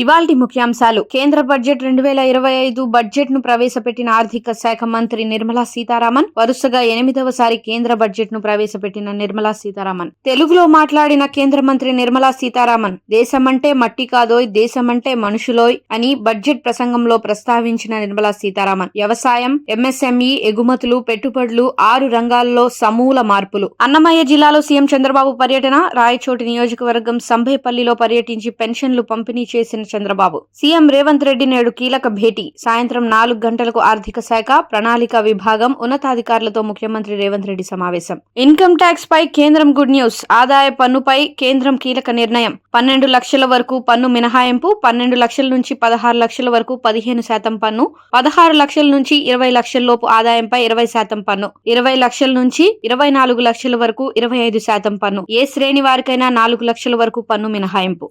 ఇవాల్టి ముఖ్యాంశాలు. కేంద్ర బడ్జెట్ 2025 బడ్జెట్ ను ప్రవేశపెట్టిన ఆర్థిక శాఖ మంత్రి నిర్మలా సీతారామన్. వరుసగా 8వసారి కేంద్ర బడ్జెట్ ను ప్రవేశపెట్టిన నిర్మలా సీతారామన్ తెలుగులో మాట్లాడిన కేంద్ర మంత్రి నిర్మలా సీతారామన్ దేశమంటే మట్టి కాదోయ్, దేశమంటే మనుషులోయ్ అని బడ్జెట్ ప్రసంగంలో ప్రస్తావించిన నిర్మలా సీతారామన్ వ్యవసాయం, ఎంఎస్ఎంఈ, ఎగుమతులు, పెట్టుబడులు 6 రంగాల్లో సమూల మార్పులు. అన్నమయ్య జిల్లాలో సీఎం చంద్రబాబు పర్యటన. రాయచోటి నియోజకవర్గం సంభేపల్లిలో పర్యటించి పెన్షన్లు పంపిణీ చేసిన చంద్రబాబు. సీఎం రేవంత్ రెడ్డి నేడు కీలక భేటీ. సాయంత్రం 4 గంటలకు ఆర్థిక శాఖ, ప్రణాళిక విభాగం ఉన్నతాధికారులతో ముఖ్యమంత్రి రేవంత్ రెడ్డి సమావేశం. ఇన్కమ్ ట్యాక్స్ పై కేంద్రం గుడ్ న్యూస్. ఆదాయ పన్నుపై కేంద్రం కీలక నిర్ణయం. 12 లక్షల వరకు పన్ను మినహాయింపు. 12 లక్షల నుంచి 16 లక్షల వరకు 15% పన్ను. 16 లక్షల నుంచి 20 లక్షల లోపు ఆదాయంపై 20% పన్ను. 20 లక్షల నుంచి 24 లక్షల వరకు 25% పన్ను. ఏ శ్రేణి వారికైనా 4 లక్షల వరకు పన్ను మినహాయింపు.